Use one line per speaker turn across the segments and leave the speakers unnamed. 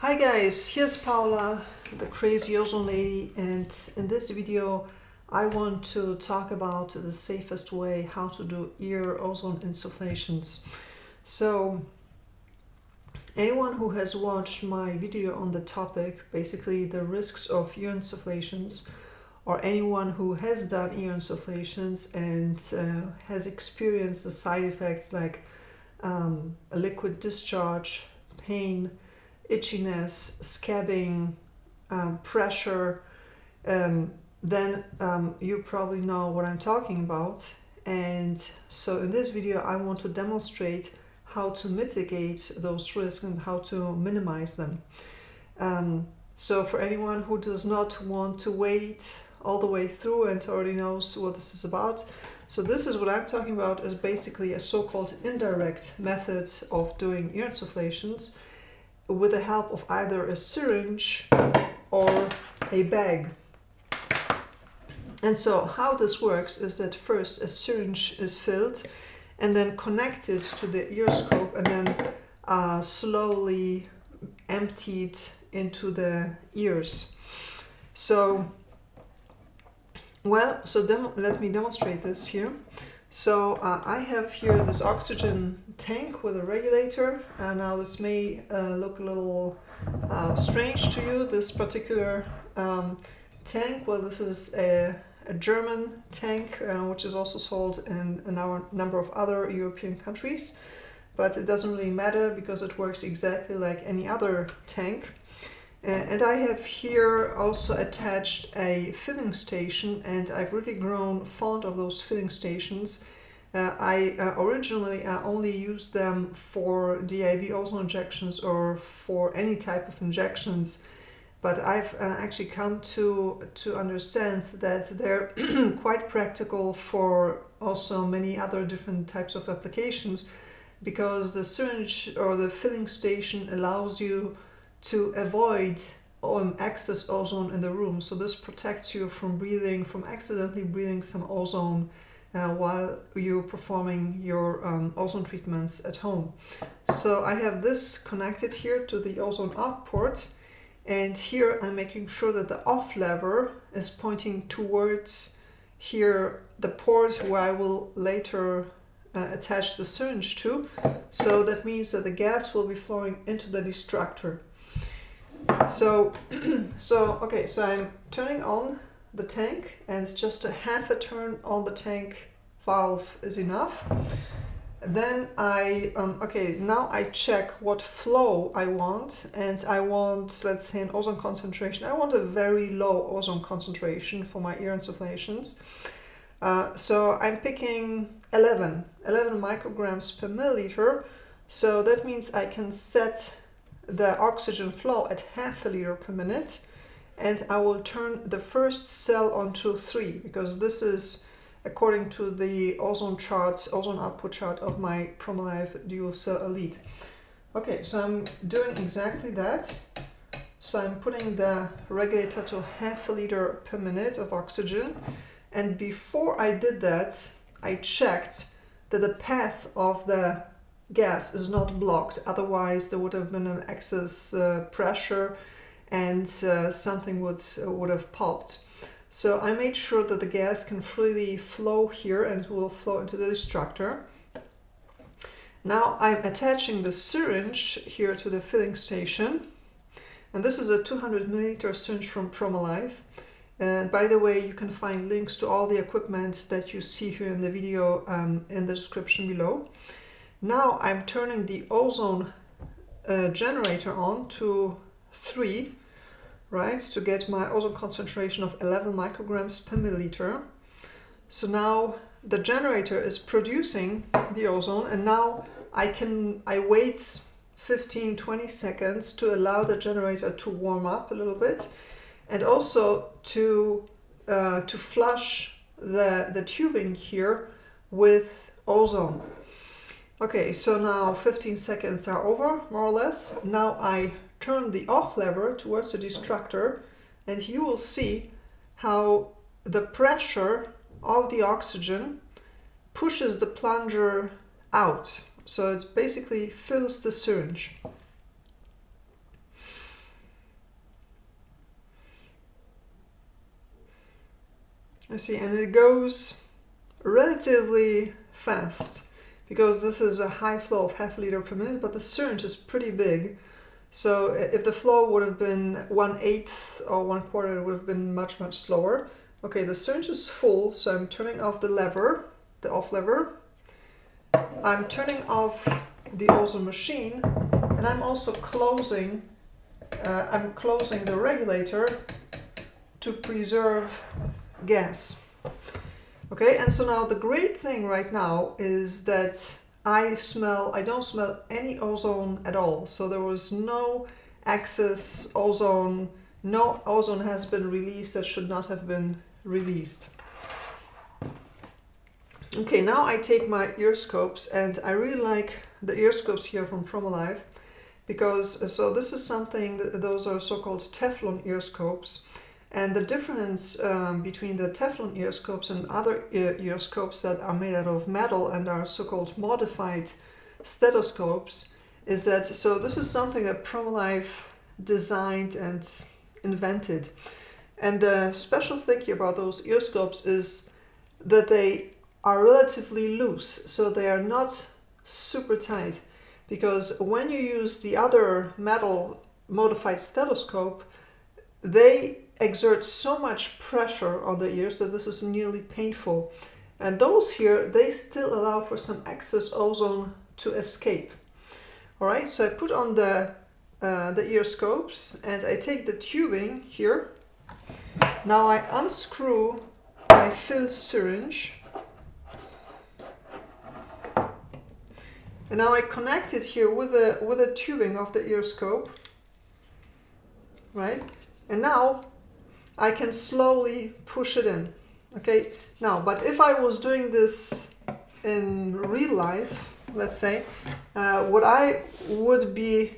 Hi guys, here's Paula, the crazy ozone lady, and in this video I want to talk about the safest way how to do ear ozone insufflations. So anyone who has watched my video on the topic, basically the risks of ear insufflations, or anyone who has done ear insufflations and has experienced the side effects like a liquid discharge, pain, itchiness, scabbing, pressure, then you probably know what I'm talking about. And so in this video I want to demonstrate how to mitigate those risks and how to minimize them. So for anyone who does not want to wait all the way through and already knows what this is about, so this is what I'm talking about, is basically a so-called indirect method of doing ear insufflations with the help of either a syringe or a bag. And so how this works is that first a syringe is filled and then connected to the earscope and then slowly emptied into the ears. So, let me demonstrate this here. So I have here this oxygen tank with a regulator, and now this may look a little strange to you, this particular tank. Well, this is a German tank, which is also sold in a number of other European countries, but it doesn't really matter because it works exactly like any other tank. And I have here also attached a filling station, and I've really grown fond of those filling stations. I originally only used them for DIV ozone injections or for any type of injections, but I've actually come to understand that they're quite practical for also many other different types of applications, because the syringe or the filling station allows you to avoid excess ozone in the room. So this protects you from accidentally breathing some ozone while you're performing your ozone treatments at home. So I have this connected here to the ozone out port, and here I'm making sure that the off lever is pointing towards here the port where I will later attach the syringe to. So that means that the gas will be flowing into the destructor. So I'm turning on the tank, and just a half a turn on the tank valve is enough. Then now I check what flow I want, and I want, let's say, an ozone concentration. I want a very low ozone concentration for my ear insufflations. So I'm picking 11 micrograms per milliliter. So that means I can set the oxygen flow at half a liter per minute, and I will turn the first cell onto 3, because this is according to the ozone output chart of my PromoLife Dual Cell Elite. Okay, so I'm doing exactly that. So I'm putting the regulator to half a liter per minute of oxygen, and before I did that I checked that the path of the gas is not blocked, otherwise there would have been an excess pressure and something would have popped. So I made sure that the gas can freely flow here and will flow into the destructor. Now I'm attaching the syringe here to the filling station, and this is a 200 milliliter syringe from PromoLife. And by the way, you can find links to all the equipment that you see here in the video in the description below. Now I'm turning the ozone generator on to 3, right, to get my ozone concentration of 11 micrograms per milliliter. So now the generator is producing the ozone, and now I wait 15-20 seconds to allow the generator to warm up a little bit, and also to flush the tubing here with ozone. Okay, so now 15 seconds are over, more or less. Now I turn the off lever towards the destructor, and you will see how the pressure of the oxygen pushes the plunger out. So it basically fills the syringe. I see, and it goes relatively fast because this is a high flow of half a liter per minute, but the syringe is pretty big. So if the flow would have been 1/8 or 1/4, it would have been much, much slower. Okay, the syringe is full, so I'm turning off the lever, the off lever. I'm turning off the Ozone machine, and I'm also closing the regulator to preserve gas. Okay, and so now the great thing right now is that I don't smell any ozone at all. So there was no excess ozone, no ozone has been released that should not have been released. Okay, now I take my earscopes, and I really like the earscopes here from Promolife because, so this is something, those are so-called Teflon earscopes. And the difference between the Teflon earscopes and other earscopes that are made out of metal and are so-called modified stethoscopes is that, so this is something that Promolife designed and invented. And the special thing here about those earscopes is that they are relatively loose, so they are not super tight. Because when you use the other metal modified stethoscope, they exert so much pressure on the ears that this is nearly painful. And those here, they still allow for some excess ozone to escape. All right, so I put on the ear scopes and I take the tubing here. Now I unscrew my filled syringe. And now I connect it here with the tubing of the ear scope. Right? And now I can slowly push it in. Okay, now, but if I was doing this in real life, let's say, what I would be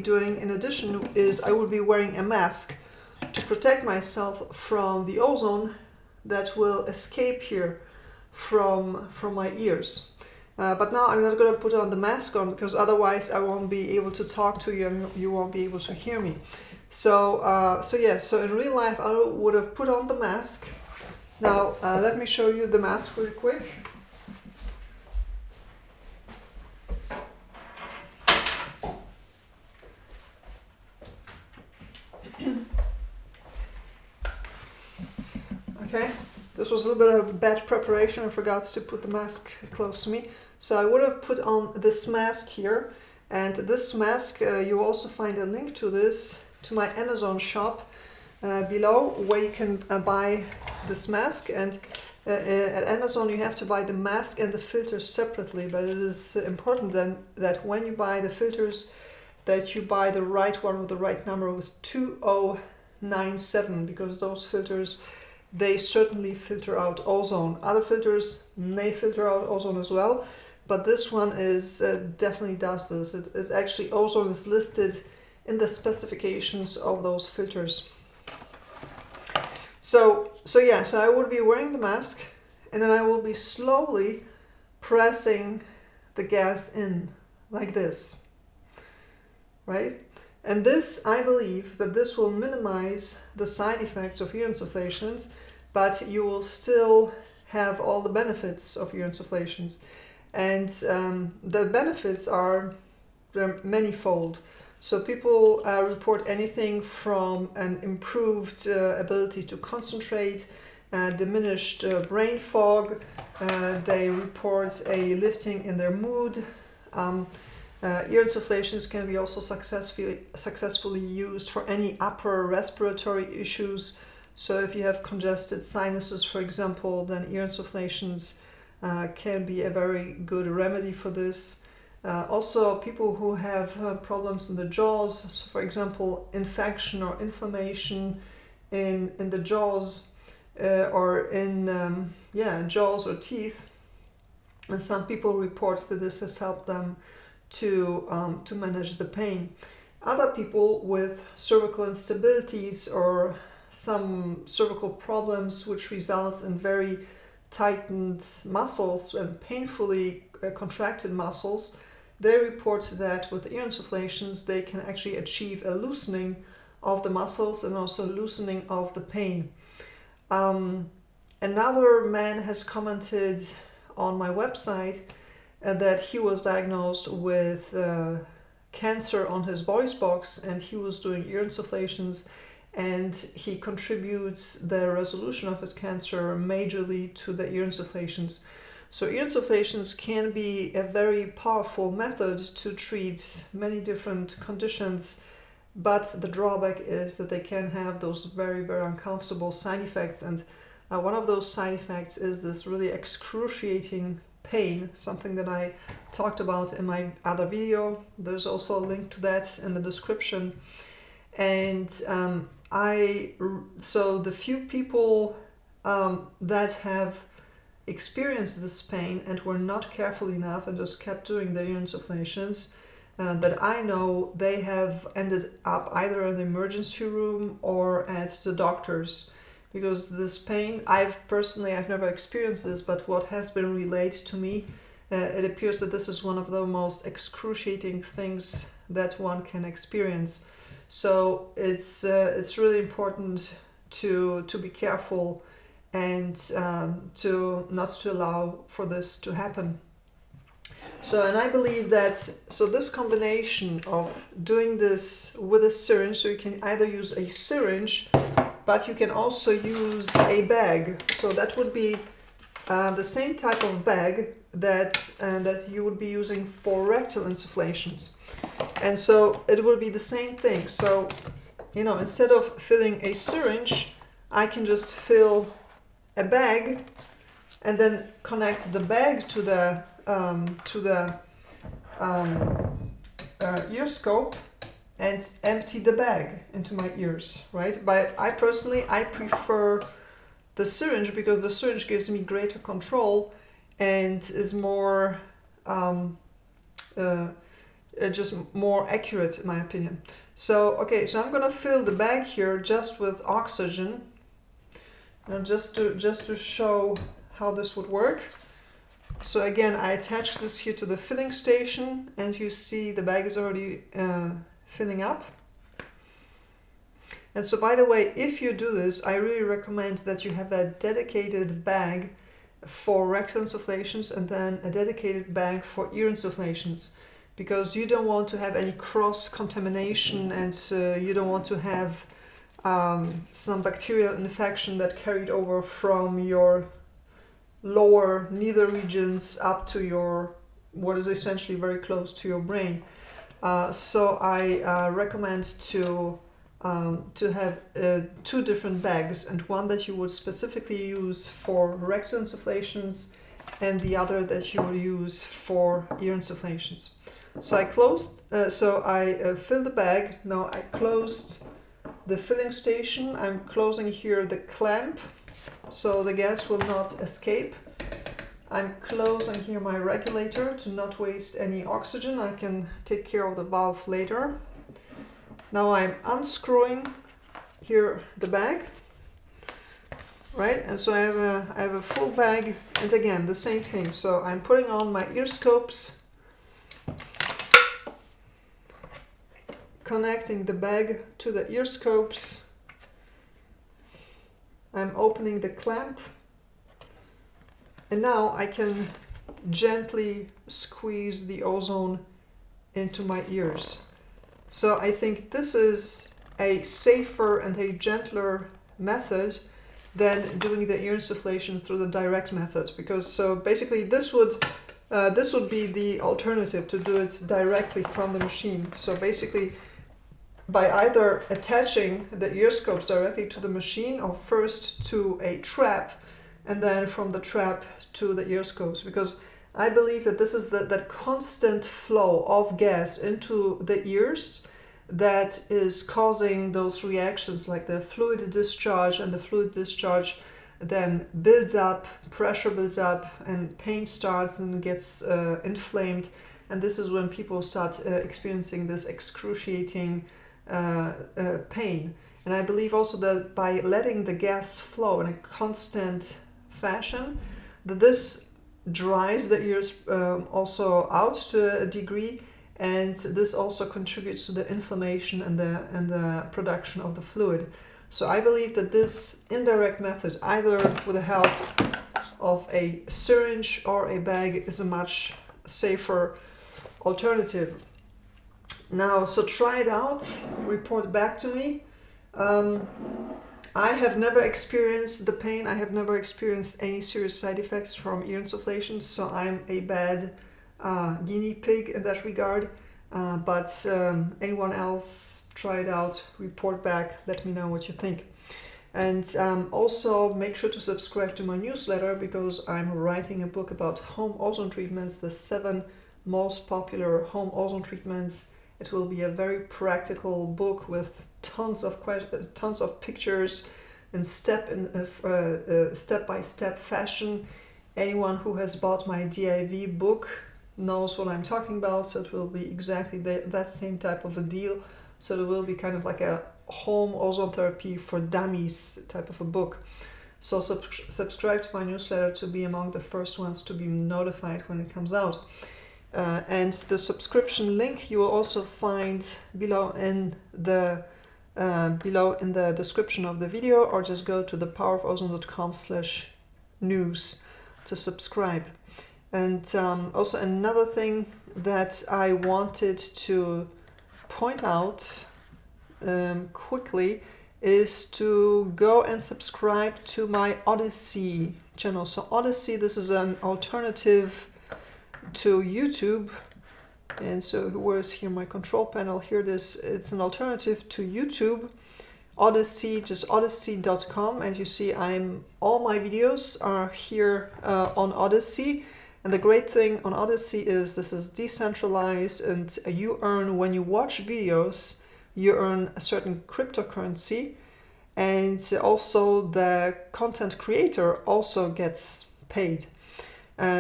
doing in addition is I would be wearing a mask to protect myself from the ozone that will escape here from my ears. But now I'm not going to put on the mask on because otherwise I won't be able to talk to you and you won't be able to hear me. So so in real life I would have put on the mask. Now let me show you the mask real quick. Okay, this was a little bit of bad preparation. I forgot to put the mask close to me. So I would have put on this mask here, and this mask, you also find a link to this, to my Amazon shop below, where you can buy this mask. And at Amazon you have to buy the mask and the filters separately, but it is important then that when you buy the filters that you buy the right one with the right number with 2097, because those filters, they certainly filter out ozone. Other filters may filter out ozone as well, but this one is definitely does this. It is actually, ozone is listed in the specifications of those filters. So I would be wearing the mask, and then I will be slowly pressing the gas in like this, right? And this, I believe that this will minimize the side effects of ear insufflations, but you will still have all the benefits of ear insufflations. And the benefits are manyfold. So people report anything from an improved ability to concentrate, diminished brain fog. They report a lifting in their mood. Ear insufflations can be also successfully used for any upper respiratory issues. So if you have congested sinuses, for example, then ear insufflations can be a very good remedy for this. Also, people who have problems in the jaws, so for example, infection or inflammation in the jaws or in jaws or teeth, and some people report that this has helped them to manage the pain. Other people with cervical instabilities or some cervical problems which results in very tightened muscles and painfully contracted muscles, they report that with ear insufflations they can actually achieve a loosening of the muscles and also loosening of the pain. Another man has commented on my website that he was diagnosed with cancer on his voice box, and he was doing ear insufflations, and he contributes the resolution of his cancer majorly to the ear insufflations. So ear insufflations can be a very powerful method to treat many different conditions, but the drawback is that they can have those very, very uncomfortable side effects. And one of those side effects is this really excruciating pain, something that I talked about in my other video. There's also a link to that in the description. And so the few people that have experienced this pain and were not careful enough and just kept doing the ear insufflations that I know, they have ended up either in the emergency room or at the doctor's, because this pain, I've never experienced this, but what has been relayed to me, it appears that this is one of the most excruciating things that one can experience. So it's really important to be careful and to not to allow for this to happen. So, and I believe that, so this combination of doing this with a syringe, so you can either use a syringe, but you can also use a bag. So that would be the same type of bag that you would be using for rectal insufflations. And so it will be the same thing. So, instead of filling a syringe, I can just fill a bag and then connect the bag to the earscope and empty the bag into my ears, right? But I prefer the syringe because the syringe gives me greater control and is more just more accurate in my opinion. So okay, so I'm gonna fill the bag here just with oxygen, and just to show how this would work. So again, I attach this here to the filling station, and you see the bag is already filling up. And so by the way, if you do this, I really recommend that you have a dedicated bag for rectal insufflations and then a dedicated bag for ear insufflations, because you don't want to have any cross-contamination, and you don't want to have some bacterial infection that carried over from your lower nether regions up to your, what is essentially very close to your brain. So I recommend to have two different bags, and one that you would specifically use for rectal insufflations and the other that you will use for ear insufflations. So I filled the bag. Now I closed the filling station. I'm closing here the clamp so the gas will not escape. I'm closing here my regulator to not waste any oxygen. I can take care of the valve later. Now I'm unscrewing here the bag, right? And so I have a full bag, and again the same thing. So I'm putting on my ear scopes, connecting the bag to the ear scopes. I'm opening the clamp, and now I can gently squeeze the ozone into my ears. So I think this is a safer and a gentler method than doing the ear insufflation through the direct method, because so basically this would be the alternative to do it directly from the machine. So basically, by either attaching the ear scopes directly to the machine, or first to a trap and then from the trap to the ear scopes, because I believe that this is that constant flow of gas into the ears that is causing those reactions, like the fluid discharge, and the fluid discharge then builds up, pressure builds up, and pain starts and gets inflamed, and this is when people start experiencing this excruciating pain. And I believe also that by letting the gas flow in a constant fashion, that this dries the ears also out to a degree, and this also contributes to the inflammation and the production of the fluid. So I believe that this indirect method, either with the help of a syringe or a bag, is a much safer alternative. Now, so try it out, report back to me. I have never experienced the pain. I have never experienced any serious side effects from ear insufflations, so I'm a bad guinea pig in that regard. But anyone else, try it out, report back, let me know what you think. And also make sure to subscribe to my newsletter, because I'm writing a book about home ozone treatments, the 7 most popular home ozone treatments. It will be a very practical book with tons of pictures and step-by-step fashion. Anyone who has bought my DIV book knows what I'm talking about, so it will be exactly that same type of a deal. So it will be kind of like a home ozone therapy for dummies type of a book. So subscribe to my newsletter to be among the first ones to be notified when it comes out. And the subscription link you will also find below in the description of the video, or just go to thepowerofozone.com/news to subscribe. And also another thing that I wanted to point out quickly is to go and subscribe to my Odyssey channel. So Odyssey, this is an alternative to YouTube. And so where's here my control panel? Here it is. It's an alternative to YouTube. Odyssey, just odyssey.com, and you see all my videos are here on Odyssey. And the great thing on Odyssey is this is decentralized, and you earn, when you watch videos, you earn a certain cryptocurrency, and also the content creator also gets paid.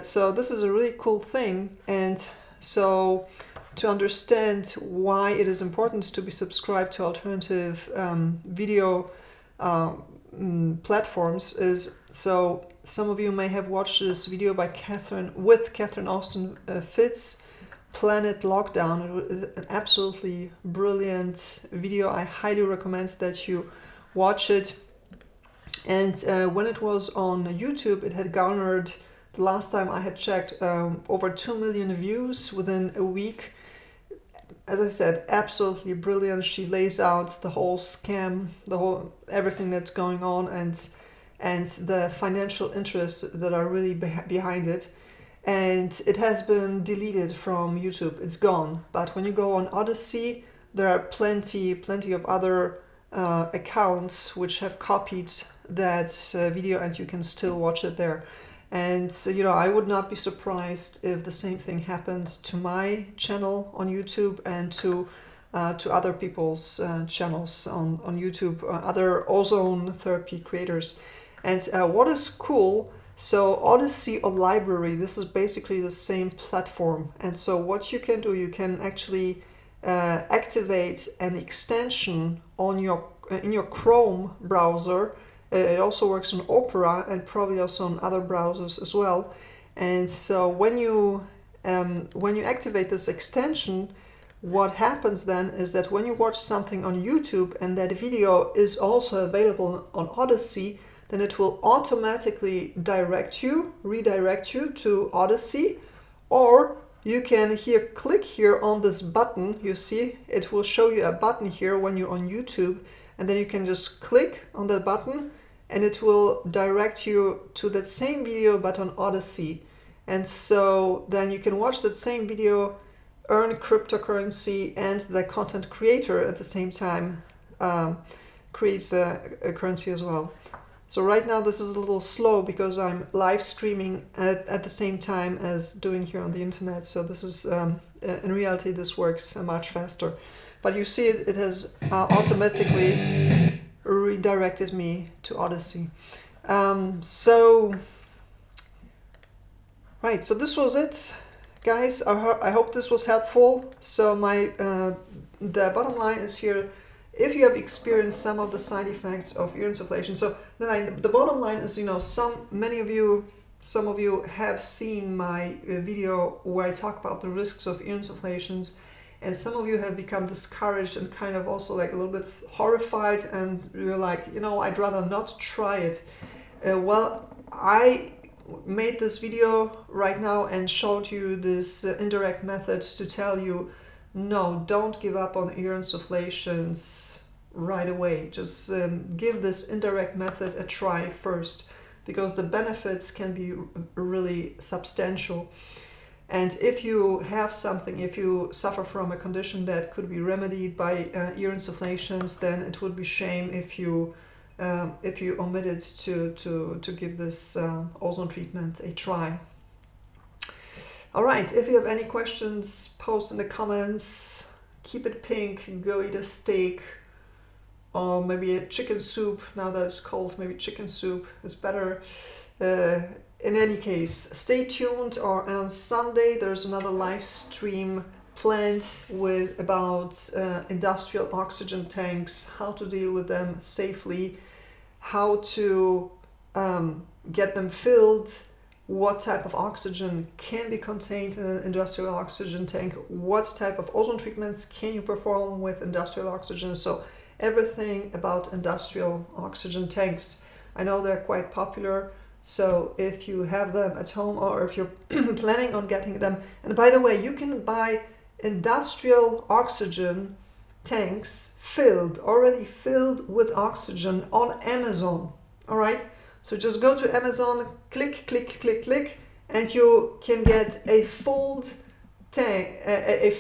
So this is a really cool thing. And so to understand why it is important to be subscribed to alternative video platforms is, so some of you may have watched this video by Catherine Austin Fitz, Planet Lockdown. It was an absolutely brilliant video. I highly recommend that you watch it. And when it was on YouTube, it had garnered, the last time I had checked, over 2 million views within a week. As I said, absolutely brilliant. She lays out the whole scam, everything that's going on, and the financial interests that are really behind it. And it has been deleted from YouTube. It's gone. But when you go on Odyssey, there are plenty of other accounts which have copied that video, and you can still watch it there. And so, I would not be surprised if the same thing happened to my channel on YouTube and to other people's channels on YouTube, other ozone therapy creators. And what is cool, so Odyssey or library, this is basically the same platform. And so what you can do, you can actually activate an extension on in your Chrome browser. It also works on Opera and probably also on other browsers as well. And so when you activate this extension, what happens then is that when you watch something on YouTube and that video is also available on Odyssey, then it will automatically redirect you to Odyssey. Or you can click here on this button. You see, it will show you a button here when you're on YouTube, and then you can just click on that button and it will direct you to that same video but on Odyssey. And so then you can watch that same video, earn cryptocurrency, and the content creator at the same time creates a currency as well. So right now this is a little slow because I'm live streaming at the same time as doing here on the internet. So this is, in reality, this works much faster. But you see it has automatically redirected me to Odyssey. So this was it, guys. I hope this was helpful. So the bottom line is here, if you have experienced some of the side effects of ear insufflation, so then the bottom line is, some of you have seen my video where I talk about the risks of ear insufflations, And some of you have become discouraged and kind of also like a little bit horrified, and you're like, you know, I'd rather not try it. Well, I made this video right now and showed you this indirect methods to tell you, no, don't give up on ear insufflations right away. Just give this indirect method a try first, because the benefits can be really substantial. And if you have something, if you suffer from a condition that could be remedied by ear insufflations, then it would be shame if you omitted to give this ozone treatment a try. All right, if you have any questions, post in the comments. Keep it pink, go eat a steak, or maybe a chicken soup. Now that it's cold, maybe chicken soup is better. In any case, stay tuned. Or on Sunday, there's another live stream planned with about industrial oxygen tanks, how to deal with them safely, how to get them filled, what type of oxygen can be contained in an industrial oxygen tank, what type of ozone treatments can you perform with industrial oxygen. So everything about industrial oxygen tanks. I know they're quite popular, so if you have them at home or if you're planning on getting them, and by the way, you can buy industrial oxygen tanks already filled with oxygen on Amazon. All right, so just go to Amazon, click, and you can get a full tank, a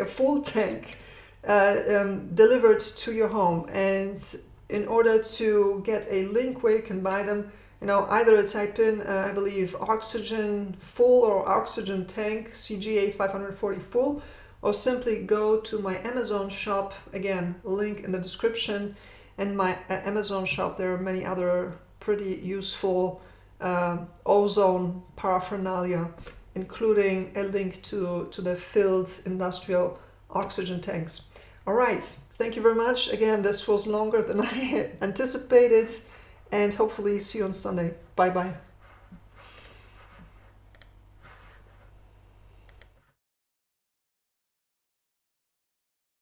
full tank delivered to your home. And in order to get a link where you can buy them, you know, either type in, I believe, oxygen full or oxygen tank CGA 540 full, or simply go to my Amazon shop. Again, link in the description. And my Amazon shop, there are many other pretty useful ozone paraphernalia, including a link to the filled industrial oxygen tanks. All right, thank you very much. Again, this was longer than I anticipated, and hopefully see you on Sunday. Bye-bye.